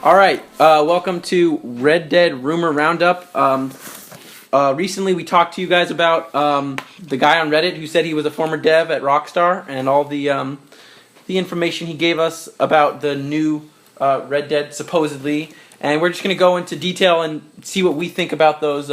All right, welcome to Red Dead Rumor Roundup. Recently we talked to you guys about the guy on Reddit who said he was a former dev at Rockstar and all the information he gave us about the new Red Dead supposedly, and we're just going to go into detail and see what we think about those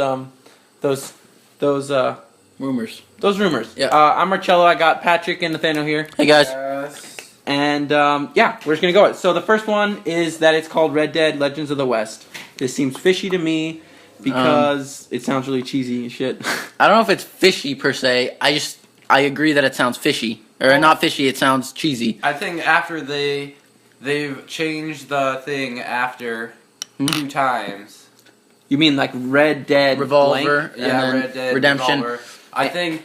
rumors. Those rumors. Yeah. I'm Marcello. I got Patrick and Nathaniel here. Hey guys. And yeah, we're just gonna go. So the first one is that it's called Red Dead Legends of the West. This seems fishy to me because it sounds really cheesy and shit. I don't know if it's fishy per se. I agree that it sounds fishy. Or not fishy, it sounds cheesy. I think after they've changed the thing after 2 times. You mean like Red Dead Revolver, blank? Yeah, Red Dead Redemption. Revolver. I think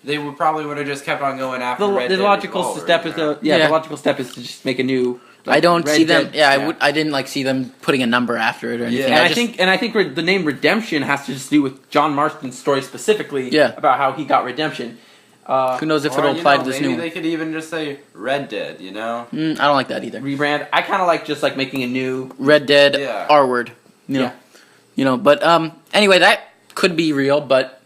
they probably would have just kept on going after Red Dead The logical Revolver, step you is know? the logical step is to just make a new. Like, I don't Red see them. Dead, Yeah, I didn't see them putting a number after it or anything. Yeah. And I think the name Redemption has to just do with John Marston's story specifically. Yeah. About how he got redemption. Who knows if Or, it'll apply to this maybe new one. they could even just say Red Dead, you know? I don't like that either. Rebrand. I kind of like just like making a new. Red Dead Yeah. R word. But anyway, that could be real, but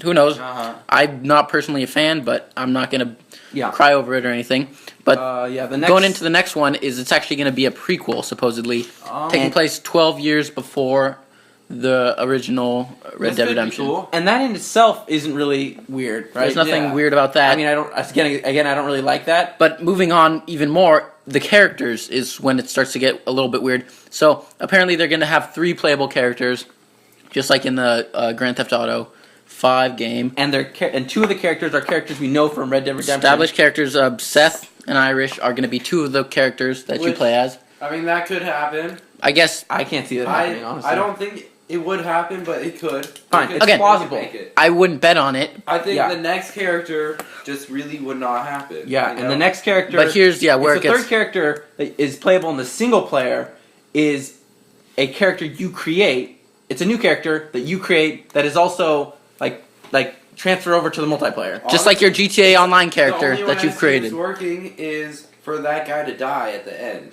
who knows? I'm not personally a fan, but I'm not gonna cry over it or anything. But going into the next one it's actually gonna be a prequel, supposedly taking place 12 years before the original Red Dead Redemption. Cool. And that in itself isn't really weird, right? There's nothing weird about that. I mean, I don't really like that. But moving on even more, the characters is when it starts to get a little bit weird. So apparently they're going to have 3 playable characters, just like in the Grand Theft Auto 5 game. And 2 of the characters are characters we know from Red Dead Redemption. Established characters, Seth and Irish are going to be 2 of the characters that you play as. I mean, that could happen. I guess I can't see that happening, honestly. I don't think it would happen, but it could. Fine, it's Again, plausible. I wouldn't bet on it. I think the next character just really would not happen. Yeah, you know? and the next character... But here's, where it the gets... third character that is playable in the single player is a character you create. It's a new character that you create that is also, like transfer over to the multiplayer. Just like your GTA Online character that you've created. The only one I see working is for that guy to die at the end.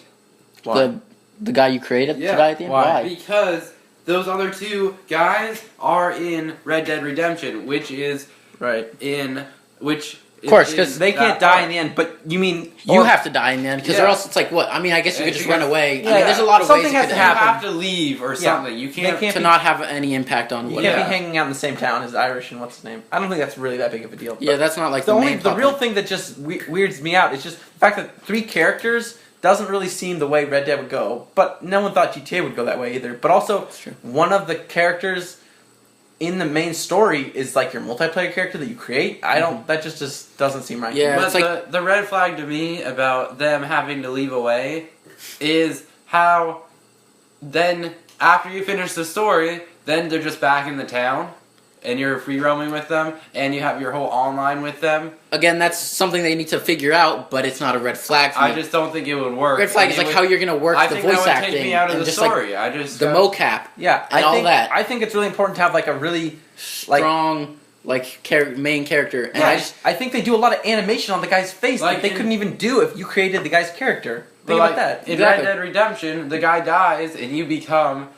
Why? The guy you created to die at the end? Why? Because those other 2 guys are in Red Dead Redemption, which is Of course, because they can't die in the end, but you mean... You have to die in the end, because or else it's like, what? I mean, I guess you could just run away. Yeah, I mean, there's a lot of ways it could happen. You have to leave or something. You can't not have any impact on You what can't be hanging out in the same town as Irish and what's his name. I don't think that's really that big of a deal. Yeah, that's not like the main real thing that just weirds me out is just the fact that 3 characters doesn't really seem the way Red Dead would go. But no one thought GTA would go that way either. But also, one of the characters in the main story is like your multiplayer character that you create. I don't. That just doesn't seem right. Yeah, but it's like the red flag to me about them having to leave away is how then after you finish the story, then they're just back in the town. And you're free roaming with them, and you have your whole online with them. Again, that's something they need to figure out, but it's not a red flag for me. I just don't think it would work. Red flag is like how you're going to work the voice that would acting take me out of and the just story. like the mocap, and all that. I think it's really important to have like a really strong main character. And I think they do a lot of animation on the guy's face like that they couldn't even do if you created the guy's character. Think about that. In Red Dead Redemption, the guy dies, and you become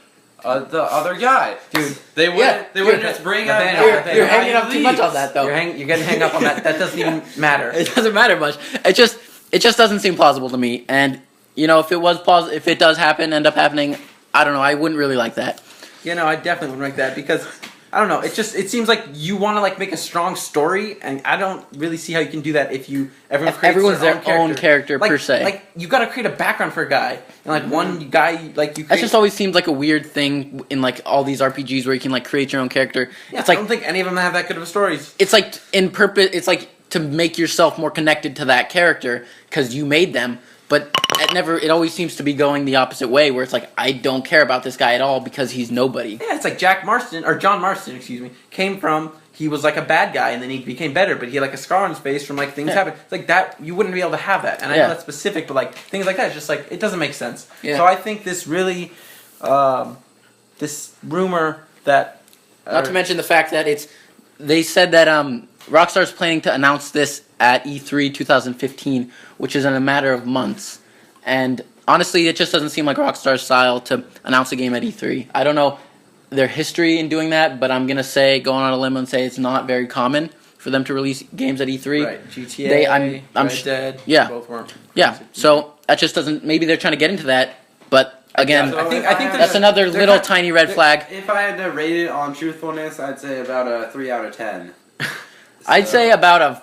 the other guy. Dude, they wouldn't just bring up. You're hanging up too much on that, though. You're getting hung up on that. That doesn't even matter. It doesn't matter much. It just doesn't seem plausible to me. And if it does end up happening, I don't know. I wouldn't really like that. I definitely wouldn't like that because I don't know. It seems like you want to make a strong story, and I don't really see how you can do that if everyone's their own character per se. Like you got to create a background for a guy, and one guy you. That just always seems like a weird thing in all these RPGs where you can create your own character. Yeah, I don't think any of them have that good of stories. It's like in purpose. It's like to make yourself more connected to that character because you made them. But it always seems to be going the opposite way, where it's like, I don't care about this guy at all because he's nobody. Yeah, it's like John Marston, came from, he was like a bad guy and then he became better, but he had a scar on his face from things happen. It's like that, you wouldn't be able to have that. And I know that's specific, but things like that, it's just it doesn't make sense. Yeah. So I think this really, this rumor that... Not to mention the fact that they said that Rockstar's planning to announce this at E3 2015, which is in a matter of months. And honestly, it just doesn't seem like Rockstar's style to announce a game at E3. I don't know their history in doing that, but I'm gonna say, going on a limb and say it's not very common for them to release games at E3. Right, GTA, I'm Red Dead, yeah, both weren't. yeah. So that just doesn't. Maybe they're trying to get into that, but again, So I think that's another they're little kind- tiny red flag. If I had to rate it on truthfulness, I'd say about a 3 out of 10. I'd say about a.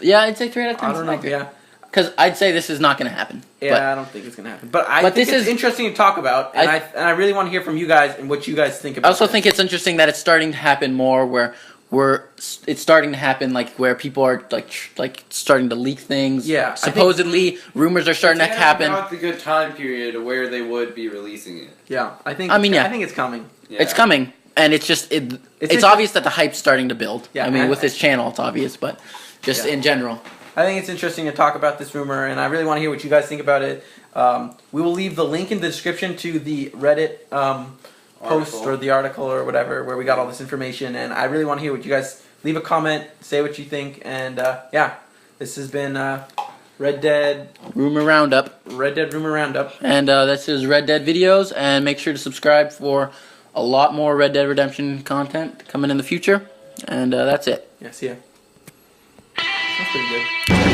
Yeah, I'd say 3 out of 10. I don't know. Yeah. Because I'd say this is not going to happen. Yeah, I don't think it's gonna happen. But I think this it's is interesting to talk about, and I really want to hear from you guys and what you guys think about. I also this. think it's interesting that it's starting to happen more it's starting to happen like where people are like starting to leak things. Yeah, supposedly rumors are starting to happen. About the good time period where they would be releasing it. Yeah, I think. I mean, yeah. I think it's coming. Yeah. It's coming, and it's just it's obvious that the hype's starting to build. Yeah, I mean, and- with this channel, it's obvious, but just in general. I think it's interesting to talk about this rumor, and I really want to hear what you guys think about it. We will leave the link in the description to the Reddit post or the article or whatever where we got all this information, and I really want to hear what you guys. Leave a comment, say what you think, and yeah, this has been Red Dead Rumor Roundup. Rumor Roundup, and this is Red Dead videos, and make sure to subscribe for a lot more Red Dead Redemption content coming in the future, and that's it. Yeah, see ya. That's pretty good.